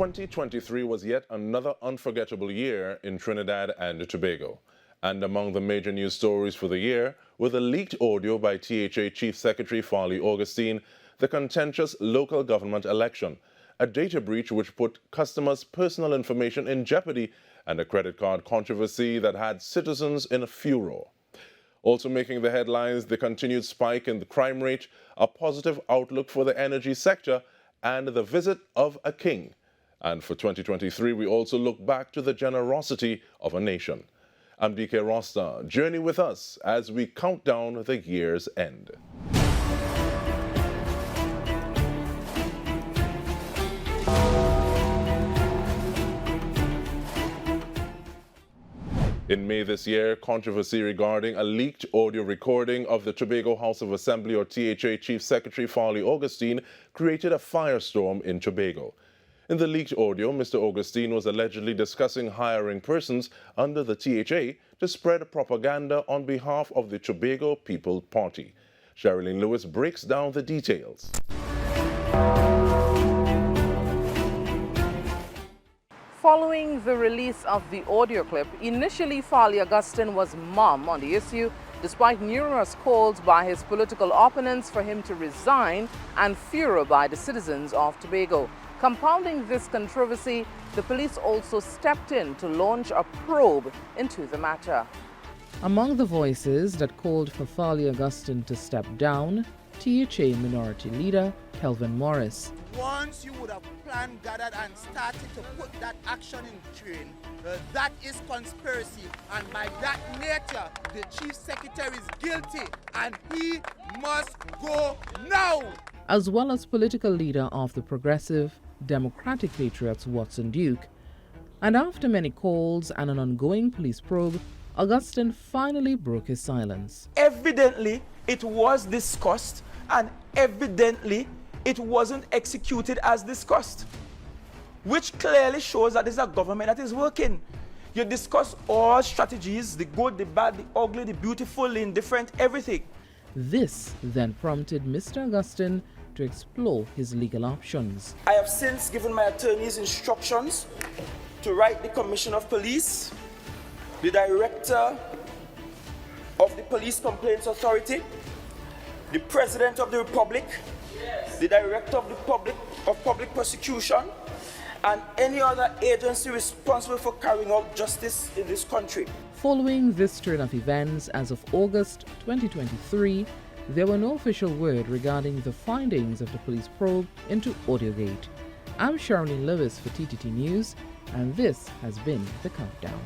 2023 was yet another unforgettable year in Trinidad and Tobago. And among the major news stories for the year were the leaked audio by THA Chief Secretary Farley Augustine, the contentious local government election, a data breach which put customers' personal information in jeopardy, and a credit card controversy that had citizens in a furor. Also making the headlines, the continued spike in the crime rate, a positive outlook for the energy sector, and the visit of a king. And for 2023, we also look back to the generosity of a nation. I'm DK Rosta. Journey with us as we count down the year's end. In May this year, controversy regarding a leaked audio recording of the Tobago House of Assembly or THA Chief Secretary Farley Augustine created a firestorm in Tobago. In the leaked audio, Mr. Augustine was allegedly discussing hiring persons under the THA to spread propaganda on behalf of the Tobago People Party. Sherilyn Lewis breaks down the details. Following the release of the audio clip, initially Farley Augustine was mum on the issue, despite numerous calls by his political opponents for him to resign and furor by the citizens of Tobago. Compounding this controversy, the police also stepped in to launch a probe into the matter. Among the voices that called for Farley Augustine to step down, THA Minority Leader Kelvin Morris. Once you would have planned, gathered, and started to put that action in train, that is conspiracy. And by that nature, the Chief Secretary is guilty and he must go now. As well as political leader of the Progressive Democratic Patriots Watson Duke. And after many calls and an ongoing police probe, Augustine finally broke his silence. Evidently, it was discussed, and evidently, it wasn't executed as discussed, which clearly shows that this is a government that is working. You discuss all strategies, the good, the bad, the ugly, the beautiful, the indifferent, everything. This then prompted Mr. Augustine to explore his legal options. I have since given my attorneys instructions to write the Commissioner of Police, the Director of the Police Complaints Authority, the President of the Republic, the Director of the Public Prosecution, and any other agency responsible for carrying out justice in this country. Following this turn of events, as of August 2023, there were no official word regarding the findings of the police probe into Audiogate. I'm Sherilyn Lewis for TTT News, and this has been The Countdown.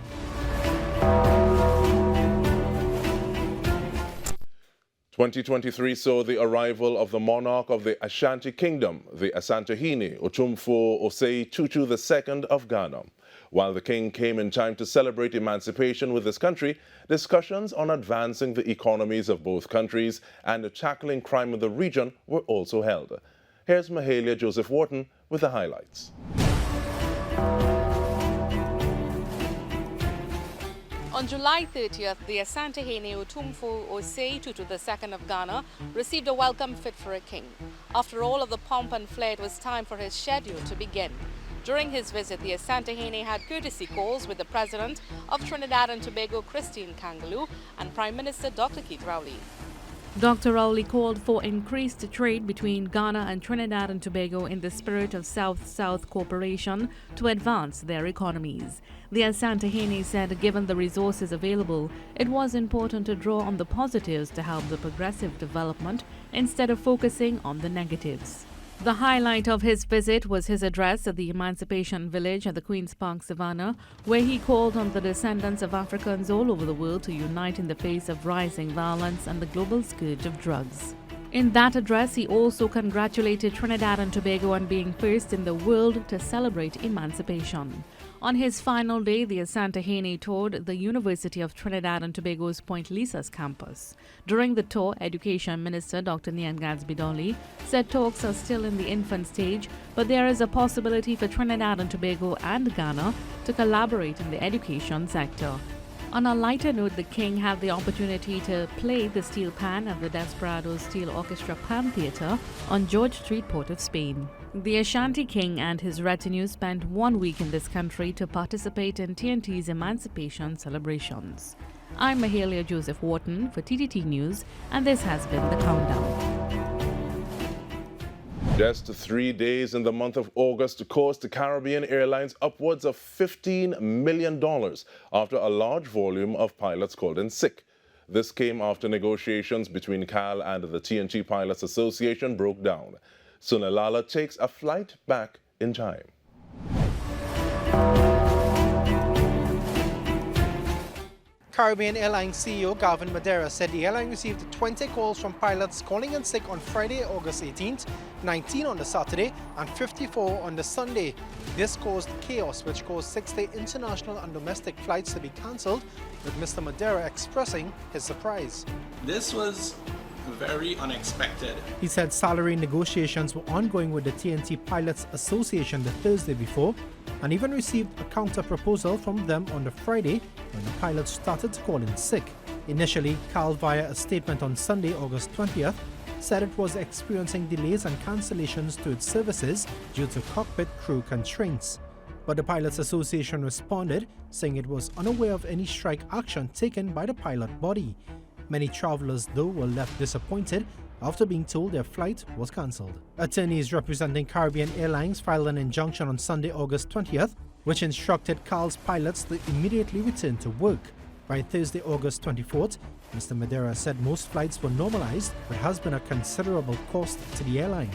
2023 saw the arrival of the monarch of the Ashanti Kingdom, the Asantehene Otumfuo Osei Tutu II of Ghana. While the king came in time to celebrate emancipation with his country, discussions on advancing the economies of both countries and tackling crime in the region were also held. Here's Mahalia Joseph Wharton with the highlights. On July 30th, the Asantehene Otumfuo Osei Tutu II of Ghana received a welcome fit for a king. After all of the pomp and flair, it was time for his schedule to begin. During his visit, the Asantehene had courtesy calls with the President of Trinidad and Tobago, Christine Kangaloo, and Prime Minister Dr. Keith Rowley. Dr. Rowley called for increased trade between Ghana and Trinidad and Tobago in the spirit of South-South cooperation to advance their economies. The Asantehene said given the resources available, it was important to draw on the positives to help the progressive development instead of focusing on the negatives. The highlight of his visit was his address at the Emancipation Village at the Queen's Park Savannah, where he called on the descendants of Africans all over the world to unite in the face of rising violence and the global scourge of drugs. In that address, he also congratulated Trinidad and Tobago on being first in the world to celebrate emancipation. On his final day, the Asantehene toured the University of Trinidad and Tobago's Point Lisas campus. During the tour, Education Minister Dr. Nian Gadsby-Dolly said talks are still in the infant stage, but there is a possibility for Trinidad and Tobago and Ghana to collaborate in the education sector. On a lighter note, the King had the opportunity to play the steel pan at the Desperados Steel Orchestra Pan Theatre on George Street, Port of Spain. The Ashanti King and his retinue spent 1 week in this country to participate in TNT's emancipation celebrations. I'm Mahalia Joseph Wharton for TTT News, and this has been The Countdown. Just 3 days in the month of August cost Caribbean Airlines upwards of $15 million after a large volume of pilots called in sick. This came after negotiations between CAL and the TNT Pilots Association broke down. Sunalala takes a flight back in time. Caribbean Airlines CEO Gavin Madeira said the airline received 20 calls from pilots calling in sick on Friday, August 18th, 19 on the Saturday, and 54 on the Sunday. This caused chaos, which caused 60 international and domestic flights to be cancelled, with Mr. Madeira expressing his surprise. This was very unexpected. He said salary negotiations were ongoing with the TNT Pilots Association the Thursday before, and even received a counter-proposal from them on the Friday when the pilots started to call in sick. Initially, CAL, via a statement on Sunday, August 20th, said it was experiencing delays and cancellations to its services due to cockpit crew constraints. But the Pilots Association responded, saying it was unaware of any strike action taken by the pilot body. Many travelers, though, were left disappointed after being told their flight was cancelled. Attorneys representing Caribbean Airlines filed an injunction on Sunday, August 20th, which instructed CAL's pilots to immediately return to work. By Thursday, August 24th, Mr. Madeira said most flights were normalized, but has been a considerable cost to the airline.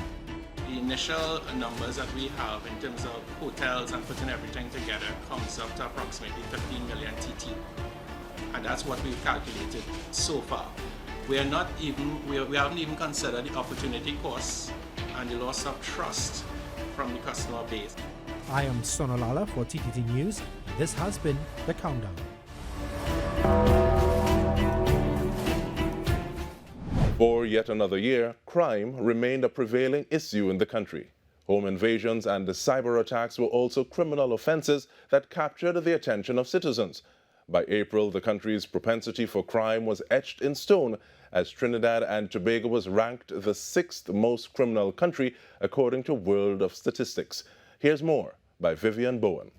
The initial numbers that we have in terms of hotels and putting everything together comes up to approximately 15 million TT. And that's what we've calculated so far. We haven't even considered the opportunity costs and the loss of trust from the customer base. I am Sonolala for TTT News. This has been The Countdown. For yet another year, crime remained a prevailing issue in the country. Home invasions and cyber attacks were also criminal offenses that captured the attention of citizens. By April, the country's propensity for crime was etched in stone as Trinidad and Tobago was ranked the 6th most criminal country according to World of Statistics. Here's more by Vivian Bowen.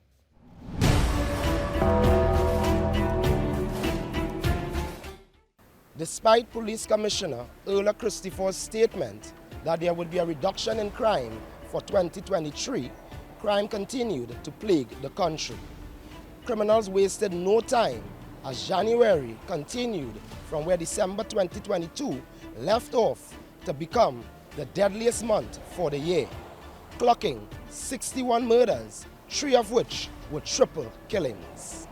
Despite Police Commissioner Erla Christopher's statement that there would be a reduction in crime for 2023, crime continued to plague the country. Criminals wasted no time as January continued from where December 2022 left off to become the deadliest month for the year, clocking 61 murders, 3 of which were triple killings.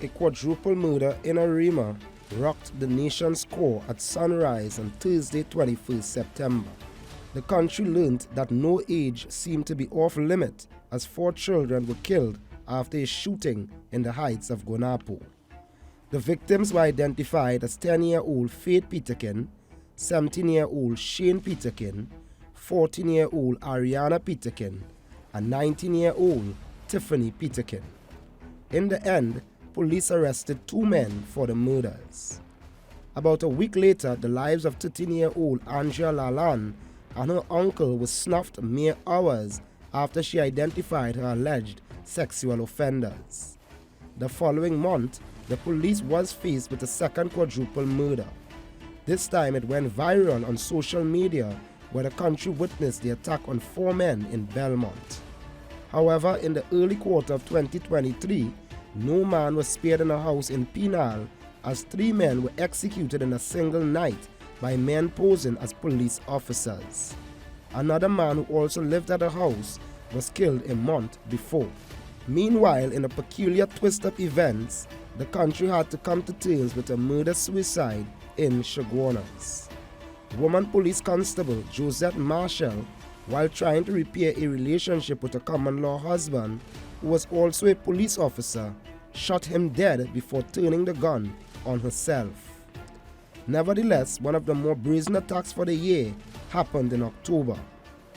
A quadruple murder in Arima rocked the nation's core at sunrise on Thursday, 21st September. The country learned that no age seemed to be off limit as 4 children were killed after a shooting in the heights of Gonapo. The victims were identified as 10-year-old Faith Peterkin, 17-year-old Shane Peterkin, 14-year-old Ariana Peterkin, and 19-year-old Tiffany Peterkin. In the end, police arrested 2 men for the murders. About a week later, the lives of 13-year-old Andrea Lalan and her uncle were snuffed mere hours after she identified her alleged sexual offenders. The following month, the police was faced with a second quadruple murder. This time it went viral on social media where the country witnessed the attack on 4 men in Belmont. However, in the early quarter of 2023, no man was spared in a house in Penal as 3 men were executed in a single night by men posing as police officers. Another man who also lived at the house was killed a month before. Meanwhile, in a peculiar twist of events, the country had to come to terms with a murder-suicide in Chaguanas. Woman police constable Josette Marshall, while trying to repair a relationship with a common-law husband, who was also a police officer, shot him dead before turning the gun on herself. Nevertheless, one of the more brazen attacks for the year happened in October.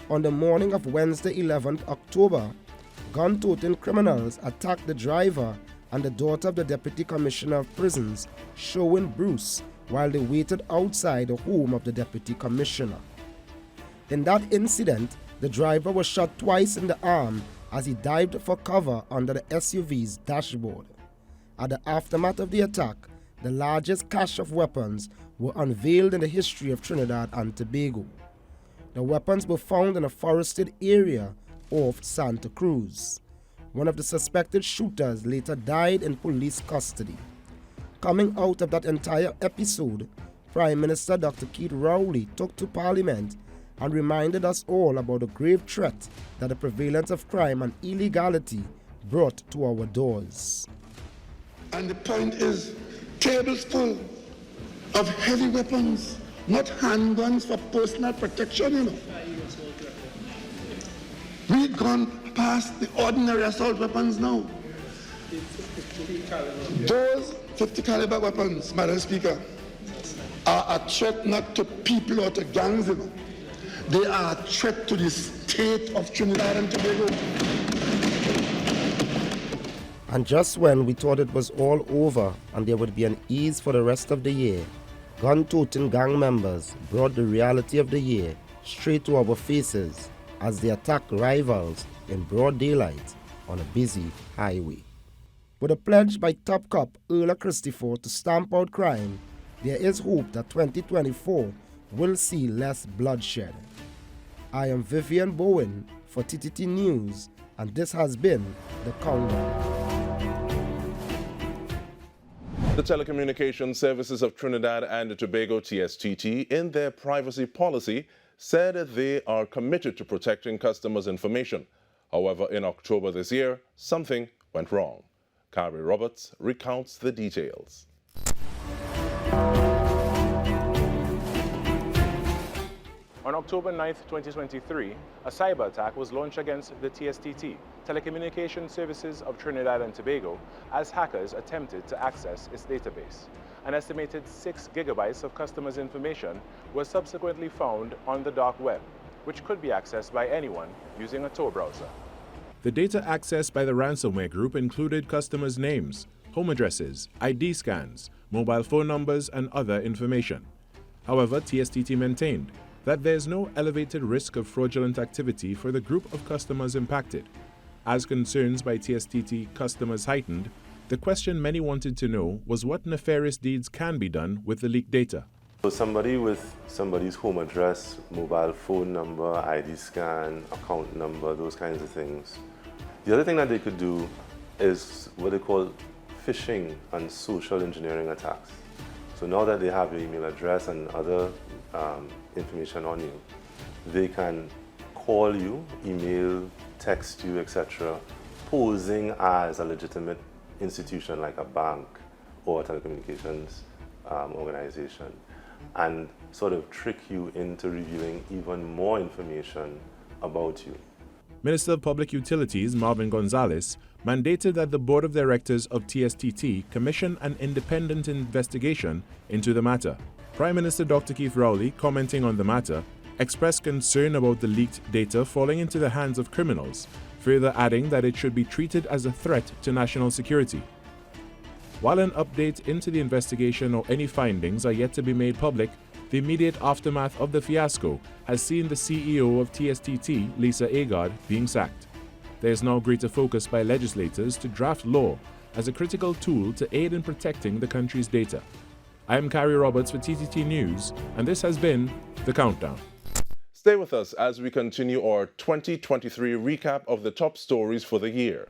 On the morning of Wednesday, 11th October, gun-toting criminals attacked the driver and the daughter of the Deputy Commissioner of Prisons, Sherwin Bruce, while they waited outside the home of the Deputy Commissioner. In that incident, the driver was shot twice in the arm as he dived for cover under the SUV's dashboard. At the aftermath of the attack, the largest cache of weapons were unveiled in the history of Trinidad and Tobago. The weapons were found in a forested area off Santa Cruz. One of the suspected shooters later died in police custody. Coming out of that entire episode, Prime Minister Dr. Keith Rowley took to Parliament and reminded us all about the grave threat that the prevalence of crime and illegality brought to our doors. And the point is, tables full of heavy weapons, not handguns for personal protection, you know. We've gone past the ordinary assault weapons now. Those 50 caliber weapons, Madam Speaker, are a threat not to people or to gangs, you know. They are a threat to the state of Trinidad and Tobago. And just when we thought it was all over and there would be an ease for the rest of the year, gun-toting gang members brought the reality of the year straight to our faces as they attacked rivals in broad daylight on a busy highway. With a pledge by top cop Earl Christopher to stamp out crime, there is hope that 2024 will see less bloodshed. I am Vivian Bowen for TTT News, and this has been The Countdown. The Telecommunications Services of Trinidad and Tobago, TSTT, in their privacy policy, said they are committed to protecting customers' information. However, in October this year, something went wrong. PARI Roberts recounts the details. On October 9, 2023, a cyber attack was launched against the TSTT, Telecommunications Services of Trinidad and Tobago, as hackers attempted to access its database. An estimated 6 gigabytes of customers' information was subsequently found on the dark web, which could be accessed by anyone using a Tor browser. The data accessed by the ransomware group included customers' names, home addresses, ID scans, mobile phone numbers, and other information. However, TSTT maintained that there's no elevated risk of fraudulent activity for the group of customers impacted. As concerns by TSTT customers heightened, the question many wanted to know was what nefarious deeds can be done with the leaked data. So somebody with somebody's home address, mobile phone number, ID scan, account number, those kinds of things. The other thing that they could do is what they call phishing and social engineering attacks. So now that they have your email address and other information on you, they can call you, email, text you, etc., posing as a legitimate institution like a bank or a telecommunications organization, and sort of trick you into revealing even more information about you. Minister of Public Utilities Marvin Gonzalez mandated that the Board of Directors of TSTT commission an independent investigation into the matter. Prime Minister Dr. Keith Rowley, commenting on the matter, expressed concern about the leaked data falling into the hands of criminals, further adding that it should be treated as a threat to national security. While an update into the investigation or any findings are yet to be made public, the immediate aftermath of the fiasco has seen the CEO of TSTT, Lisa Agard, being sacked. There is now greater focus by legislators to draft law as a critical tool to aid in protecting the country's data. I am PARI Roberts for TTT News, and this has been The Countdown. Stay with us as we continue our 2023 recap of the top stories for the year.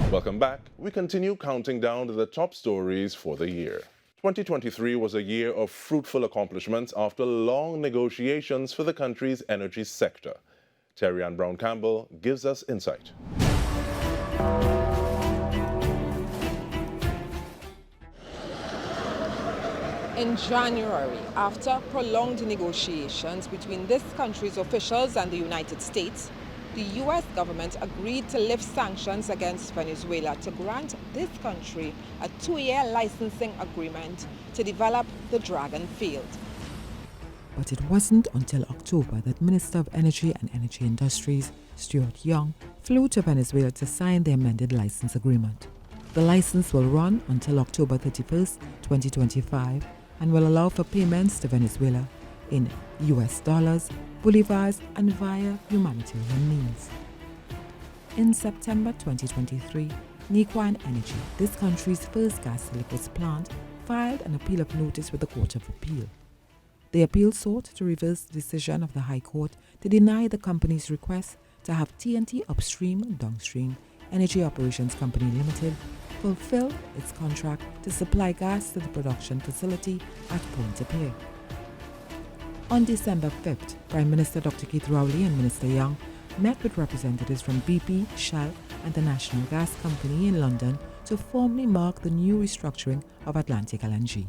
Welcome back. We continue counting down the top stories for the year. 2023 was a year of fruitful accomplishments after long negotiations for the country's energy sector. Terry Ann Brown-Campbell gives us insight. In January, after prolonged negotiations between this country's officials and the United States, the U.S. government agreed to lift sanctions against Venezuela to grant this country a 2-year licensing agreement to develop the Dragon field. But it wasn't until October that Minister of Energy and Energy Industries, Stuart Young, flew to Venezuela to sign the amended license agreement. The license will run until October 31st, 2025, and will allow for payments to Venezuela in US dollars, bolivars, and via humanitarian means. In September 2023, Nikwan Energy, this country's first gas liquids plant, filed an appeal of notice with the Court of Appeal. The appeal sought to reverse the decision of the High Court to deny the company's request to have TNT Upstream Downstream Energy Operations Company Limited fulfill its contract to supply gas to the production facility at Pointe-à-Pitre. On December 5th, Prime Minister Dr. Keith Rowley and Minister Young met with representatives from BP, Shell and the National Gas Company in London to formally mark the new restructuring of Atlantic LNG.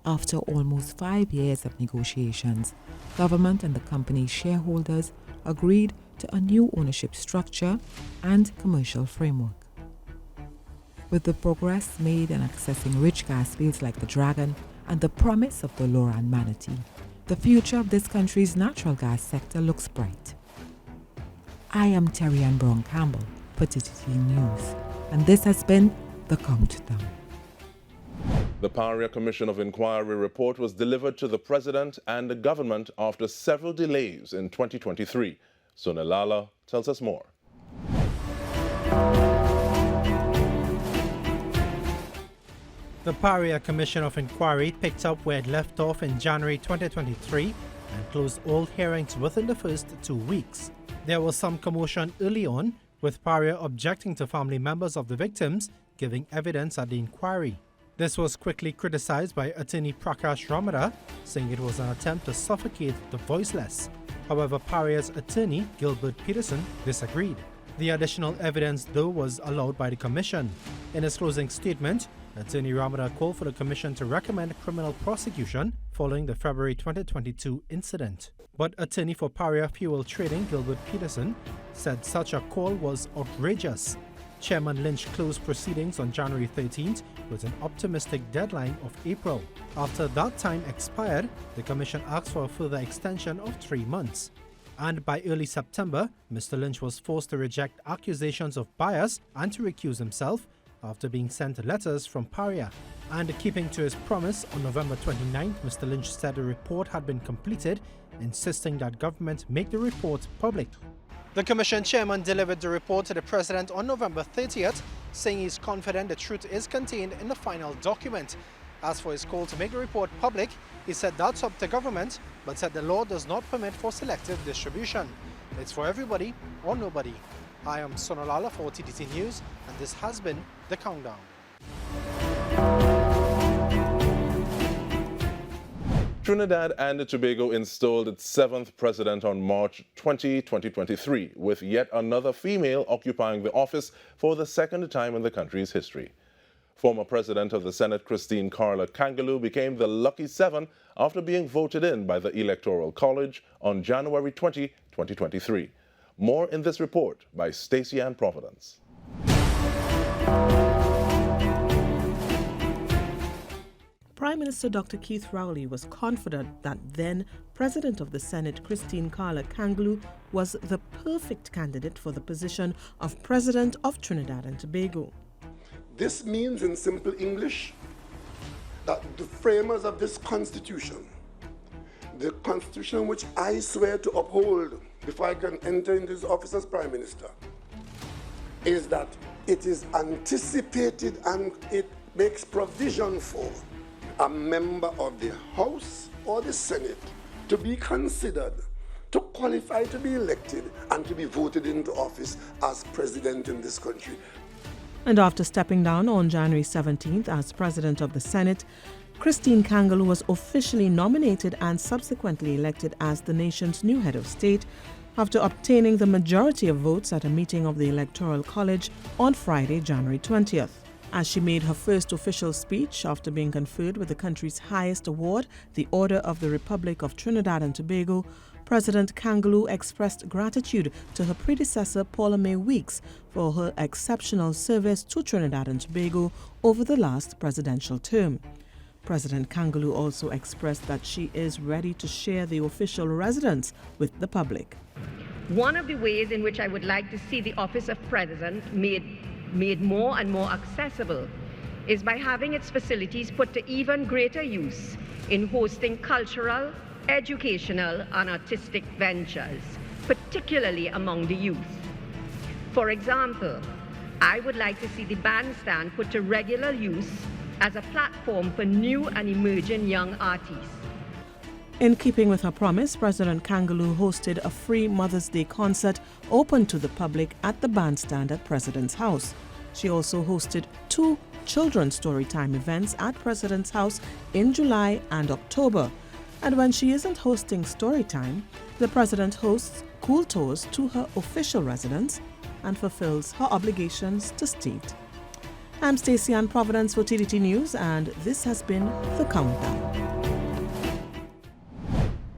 After almost 5 years of negotiations, government and the company's shareholders agreed to a new ownership structure and commercial framework. With the progress made in accessing rich gas fields like the Dragon and the promise of the Loran Manatee, the future of this country's natural gas sector looks bright. I am Terry Ann Brown Campbell for TTT News, and this has been The Countdown. The PARI Commission of Inquiry report was delivered to the President and the government after several delays in 2023. Sonalala tells us more. The PARI Commission of Inquiry picked up where it left off in January 2023 and closed all hearings within the first 2 weeks. There was some commotion early on, with PARI objecting to family members of the victims giving evidence at the inquiry. This was quickly criticized by attorney Prakash Ramada, saying it was an attempt to suffocate the voiceless. However, PARI's attorney, Gilbert Peterson, disagreed. The additional evidence, though, was allowed by the Commission. In his closing statement, Attorney Ramada called for the Commission to recommend criminal prosecution following the February 2022 incident. But attorney for PARI Fuel Trading, Gilbert Peterson, said such a call was outrageous. Chairman Lynch closed proceedings on January 13th with an optimistic deadline of April. After that time expired, the Commission asked for a further extension of 3 months. And by early September, Mr. Lynch was forced to reject accusations of bias and to recuse himself after being sent letters from PARI. And keeping to his promise, on November 29th, Mr. Lynch said the report had been completed, insisting that government make the report public. The Commission chairman delivered the report to the President on November 30th, saying he's confident the truth is contained in the final document. As for his call to make the report public, he said that's up to government, but said the law does not permit for selective distribution. It's for everybody or nobody. I am Sonalala for TTT News, and this has been The Countdown. Trinidad and Tobago installed its 7th president on March 20, 2023, with yet another female occupying the office for the second time in the country's history. Former President of the Senate, Christine Carla Kangaloo, became the lucky 7 after being voted in by the Electoral College on January 20, 2023. More in this report by Stacey Ann Providence. Prime Minister Dr. Keith Rowley was confident that then President of the Senate, Christine Carla Kangaloo, was the perfect candidate for the position of President of Trinidad and Tobago. This means, in simple English, that the framers of this Constitution, the Constitution which I swear to uphold before I can enter into this office as Prime Minister, is that it is anticipated and it makes provision for a member of the House or the Senate to be considered, to qualify to be elected and to be voted into office as president in this country. And after stepping down on January 17th as President of the Senate, Christine Kangaloo was officially nominated and subsequently elected as the nation's new head of state after obtaining the majority of votes at a meeting of the Electoral College on Friday, January 20th. As she made her first official speech after being conferred with the country's highest award, the Order of the Republic of Trinidad and Tobago, President Kangaloo expressed gratitude to her predecessor Paula May Weeks for her exceptional service to Trinidad and Tobago over the last presidential term. President Kangaloo also expressed that she is ready to share the official residence with the public. One of the ways in which I would like to see the office of president made more and more accessible is by having its facilities put to even greater use in hosting cultural, educational, and artistic ventures, particularly among the youth. For example, I would like to see the bandstand put to regular use as a platform for new and emerging young artists. In keeping with her promise, President Kangaloo hosted a free Mother's Day concert open to the public at the bandstand at President's House. She also hosted 2 children's storytime events at President's House in July and October. And when she isn't hosting storytime, the President hosts cool tours to her official residence and fulfills her obligations to state. I'm Stacey Ann Providence for TDT News, and this has been The Countdown.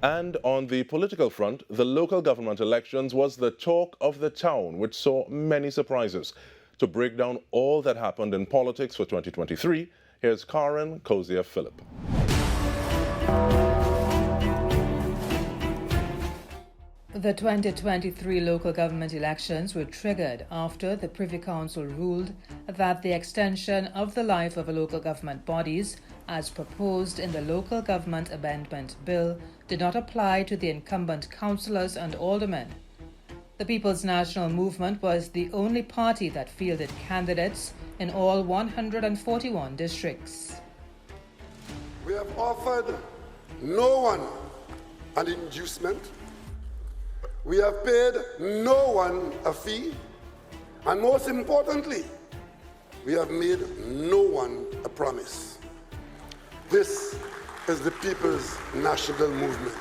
And on the political front, the local government elections was the talk of the town, which saw many surprises. To break down all that happened in politics for 2023, here's Karen Cozier-Phillip. The 2023 local government elections were triggered after the Privy Council ruled that the extension of the life of local government bodies, as proposed in the Local Government Amendment Bill, did not apply to the incumbent councillors and aldermen. The People's National Movement was the only party that fielded candidates in all 141 districts. We have offered no one an inducement. We have paid no one a fee. And most importantly, we have made no one a promise. This is the People's National Movement.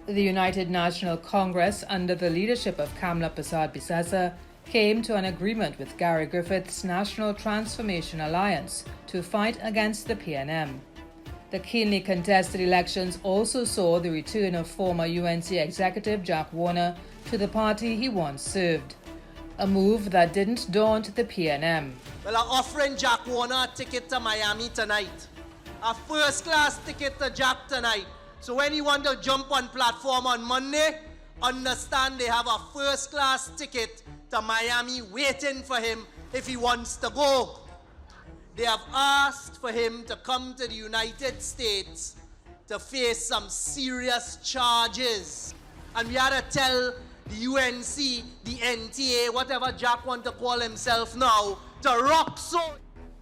The United National Congress, under the leadership of Kamla Persad-Bissessar, came to an agreement with Gary Griffith's National Transformation Alliance to fight against the PNM. The keenly contested elections also saw the return of former UNC executive Jack Warner to the party he once served, a move that didn't daunt the PNM. Well, I'm offering Jack Warner a ticket to Miami tonight, a first-class ticket to Jack tonight. So when you want to jump on platform on Monday, understand they have a first-class ticket to Miami waiting for him if he wants to go. They have asked for him to come to the United States to face some serious charges. And we had to tell the UNC, the NTA, whatever Jack wants to call himself now, to rock so.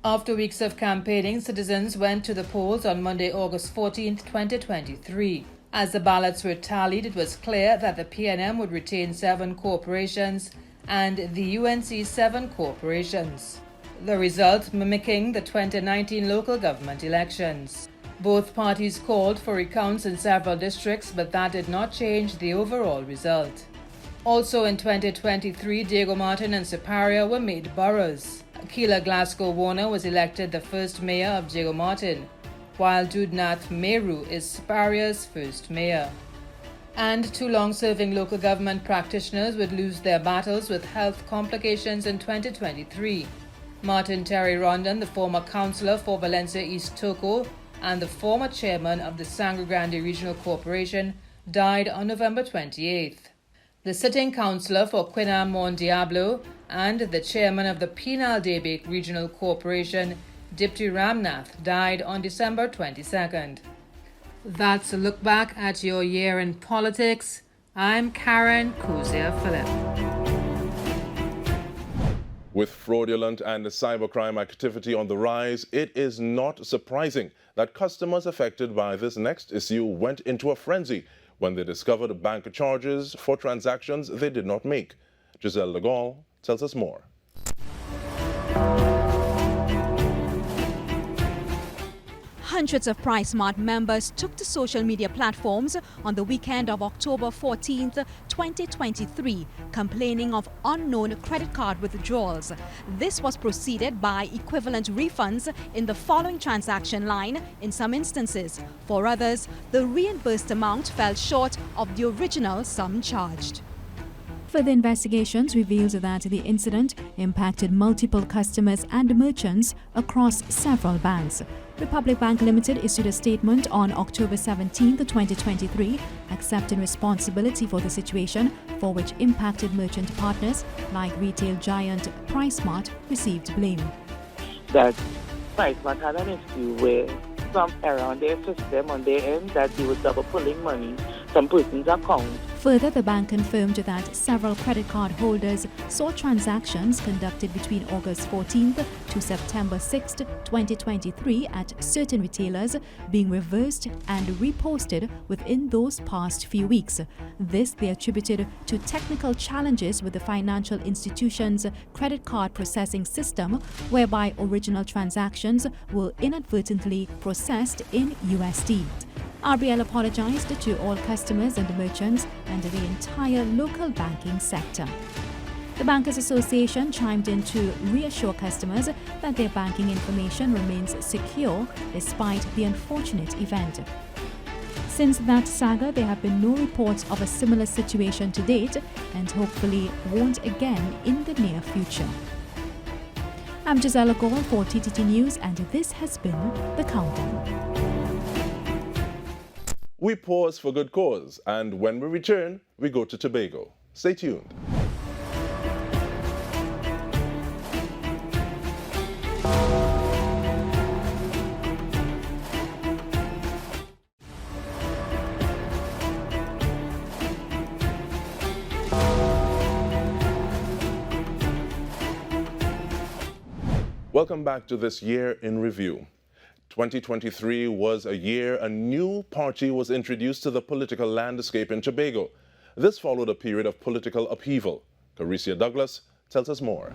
After weeks of campaigning, citizens went to the polls on Monday, August 14, 2023. As the ballots were tallied, it was clear that the PNM would retain 7 corporations and the UNC 7 corporations. The result mimicking the 2019 local government elections. Both parties called for recounts in several districts, but that did not change the overall result. Also in 2023, Diego Martin and Siparia were made boroughs. Keela Glasgow Warner was elected the first mayor of Diego Martin, while Dudnath Meru is Siparia's first mayor. And 2 long-serving local government practitioners would lose their battles with health complications in 2023. Martin Terry Rondon, the former councillor for Valencia East Turco and the former chairman of the Sangre Grande Regional Corporation, died on November 28th. The sitting councillor for Quinam Mon Diablo and the chairman of the Penal Debate Regional Corporation, Dipti Ramnath, died on December 22nd. That's a look back at your year in politics. I'm Karen Cozier-Phillip. With fraudulent and cybercrime activity on the rise, it is not surprising that customers affected by this next issue went into a frenzy when they discovered bank charges for transactions they did not make. Giselle Legault tells us more. Hundreds of PriceSmart members took to social media platforms on the weekend of October 14th, 2023, complaining of unknown credit card withdrawals. This was preceded by equivalent refunds in the following transaction line in some instances. For others, the reimbursed amount fell short of the original sum charged. Further investigations revealed that the incident impacted multiple customers and merchants across several banks. Republic Bank Limited issued a statement on October 17, 2023, accepting responsibility for the situation, for which impacted merchant partners like retail giant PriceSmart received blame. That PriceSmart had an issue where some error on their system on their end, that they were double pulling money from person's account. Further, the bank confirmed that several credit card holders saw transactions conducted between August 14th to September 6th, 2023 at certain retailers being reversed and reposted within those past few weeks. This they attributed to technical challenges with the financial institution's credit card processing system, whereby original transactions were inadvertently processed in USD. RBL apologized to all customers and merchants and the entire local banking sector. The Bankers Association chimed in to reassure customers that their banking information remains secure despite the unfortunate event. Since that saga, there have been no reports of a similar situation to date and hopefully won't again in the near future. I'm Gisela Gall for TTT News, and this has been The Countdown. We pause for good cause, and when we return, we go to Tobago. Stay tuned. Welcome back to this year in review. 2023 was a year a new party was introduced to the political landscape in Tobago. This followed a period of political upheaval. Caricia Douglas tells us more.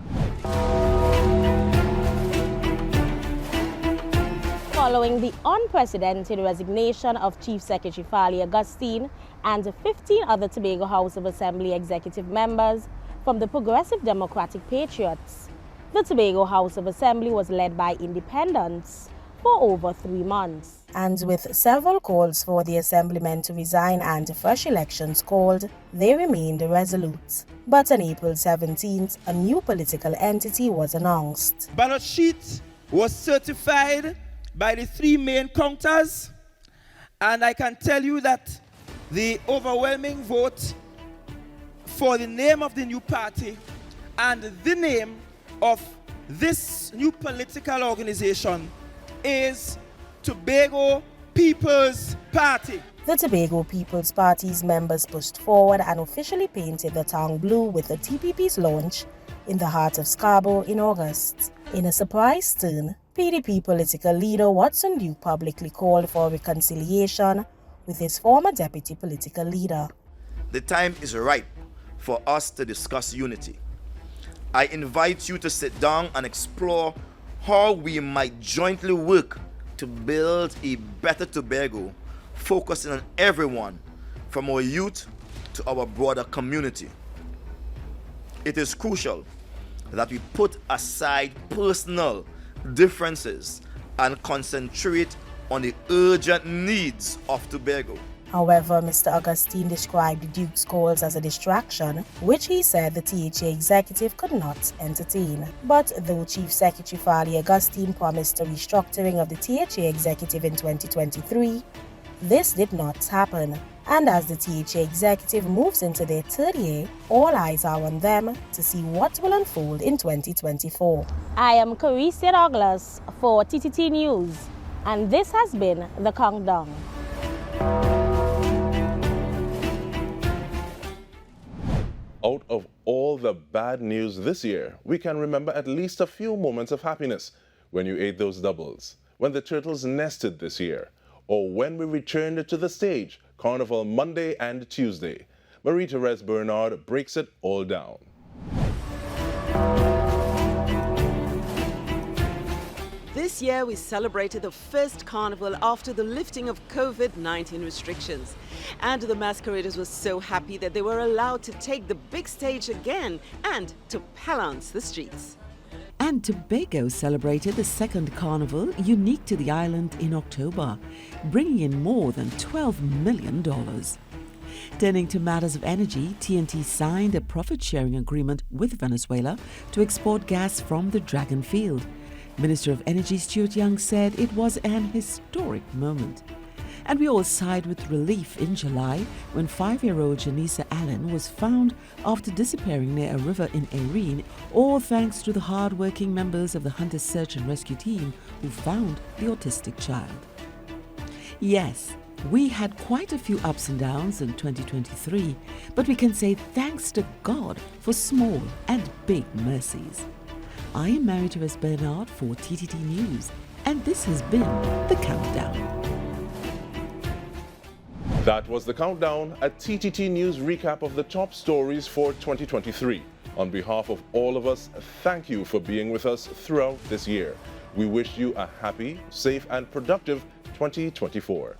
Following the unprecedented resignation of Chief Secretary Fali Augustine and 15 other Tobago House of Assembly executive members from the Progressive Democratic Patriots, the Tobago House of Assembly was led by independents for over 3 months. And with several calls for the assemblymen to resign and fresh elections called, they remained resolute. But on April 17th, a new political entity was announced. Ballot sheet was certified by the 3 main counters, and I can tell you that the overwhelming vote for the name of the new party and the name of this new political organization is Tobago People's Party. The Tobago People's Party's members pushed forward and officially painted the town blue with the TPP's launch in the heart of Scarborough in August. In a surprise turn, PDP political leader Watson Duke publicly called for reconciliation with his former deputy political leader. The time is ripe for us to discuss unity. I invite you to sit down and explore how we might jointly work to build a better Tobago, focusing on everyone, from our youth to our broader community. It is crucial that we put aside personal differences and concentrate on the urgent needs of Tobago. However, Mr. Augustine described Duke's calls as a distraction, which he said the THA executive could not entertain. But though Chief Secretary Fali Augustine promised a restructuring of the THA executive in 2023, this did not happen. And as the THA executive moves into their 3rd year, all eyes are on them to see what will unfold in 2024. I am Caricia Douglas for TTT News, and this has been The Countdown. Out of all the bad news this year, we can remember at least a few moments of happiness when you ate those doubles, when the turtles nested this year, or when we returned to the stage, Carnival Monday and Tuesday. Marie-Therese Bernard breaks it all down. This This year, we celebrated the first carnival after the lifting of COVID-19 restrictions. And the masqueraders were so happy that they were allowed to take the big stage again and to pallance the streets. And Tobago celebrated the second carnival unique to the island in October, bringing in more than $12 million. Turning to matters of energy, TNT signed a profit-sharing agreement with Venezuela to export gas from the Dragon Field. Minister of Energy Stuart Young said it was an historic moment. And we all sighed with relief in July when 5-year-old Janisa Allen was found after disappearing near a river in Erin, all thanks to the hard-working members of the Hunter Search and Rescue Team who found the autistic child. Yes, we had quite a few ups and downs in 2023, but we can say thanks to God for small and big mercies. I am Mary-Therese Bernard for TTT News, and this has been The Countdown. That was The Countdown, a TTT News recap of the top stories for 2023. On behalf of all of us, thank you for being with us throughout this year. We wish you a happy, safe, and productive 2024.